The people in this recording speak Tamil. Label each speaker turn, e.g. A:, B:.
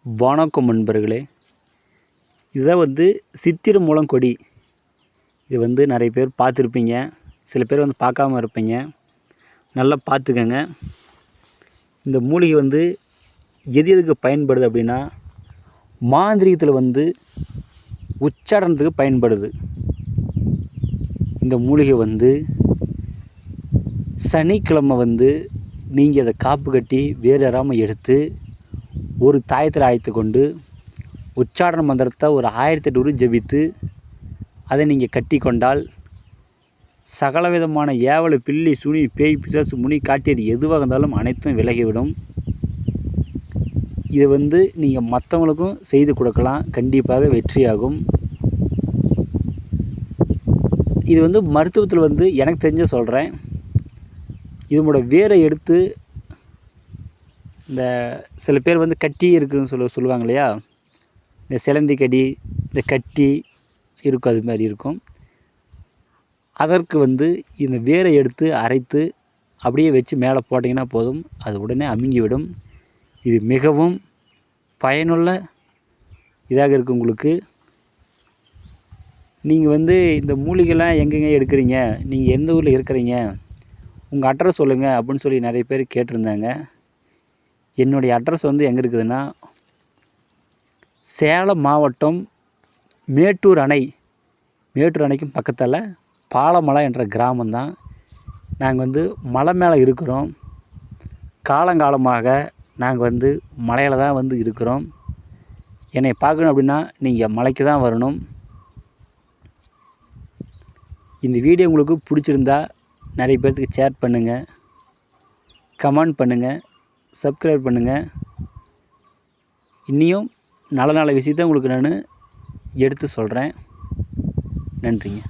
A: வணக்கம் நண்பர்களே. இதுதான் சித்திர முழங்கொடி. இது நிறைய பேர் பார்த்துருப்பீங்க, சில பேர் பார்க்காம இருப்பீங்க. நல்லா பார்த்துக்கங்க. இந்த மூலிகை எது எதுக்கு பயன்படுது அப்படின்னா, மாந்திரீகத்தில் உச்சாடனத்துக்கு பயன்படுது. இந்த மூலிகை சனிக்கிழமை நீங்கள் அதை காப்பு கட்டி வேறேறாமல் எடுத்து ஒரு தாயத்தில் ஆய்த்து கொண்டு உச்சாரண மந்திரத்தை ஒரு 1008 உரு ஜபித்து அதை நீங்கள் கட்டி கொண்டால் சகலவிதமான ஏவலை பில்லி சுனி பேய் பிசாசு முனி காட்டியது எதுவாக இருந்தாலும் அனைத்தும் விலகிவிடும். இதை நீங்கள் மற்றவங்களுக்கும் செய்து கொடுக்கலாம், கண்டிப்பாக வெற்றியாகும். இது மருத்துவத்தில் எனக்கு தெரிஞ்ச சொல்கிறேன். இதனோட வேரை எடுத்து இந்த சில பேர் கட்டி இருக்குதுன்னு சொல்லுவாங்க இல்லையா, இந்த சிலந்தி கடி, இந்த கட்டி இருக்கும், அது மாதிரி இருக்கும். அதற்கு இந்த வேரை எடுத்து அரைத்து அப்படியே வச்சு மேலே போட்டிங்கன்னா போதும், அது உடனே அமுங்கிவிடும். இது மிகவும் பயனுள்ள இதாக இருக்குது உங்களுக்கு. நீங்கள் இந்த மூலிகைலாம் எங்கெங்கே எடுக்கிறீங்க, நீங்கள் எந்த ஊரில் இருக்கிறீங்க, உங்கள் அட்ரஸ் சொல்லுங்கள் அப்படின்னு சொல்லி நிறைய பேர் கேட்டிருந்தாங்க. என்னுடைய அட்ரஸ் எங்கே இருக்குதுன்னா, சேலம் மாவட்டம் மேட்டூர் அணை, மேட்டூர் அணைக்கும் பக்கத்தில் பாலமலை என்ற கிராமம்தான். நாங்கள் மலை மேலே இருக்கிறோம். காலங்காலமாக நாங்கள் மலையில் தான் இருக்கிறோம். என்னை பார்க்கணும் அப்படின்னா நீங்கள் மலைக்கு தான் வரணும். இந்த வீடியோ உங்களுக்கு பிடிச்சிருந்தா நிறைய பேர்த்துக்கு ஷேர் பண்ணுங்கள், கமெண்ட் பண்ணுங்கள், சப்ஸ்கிரைப் பண்ணுங்கள். இன்னியும் நல்ல நல்ல விஷயத்தை உங்களுக்கு நான் எடுத்து சொல்கிறேன். நன்றிங்க.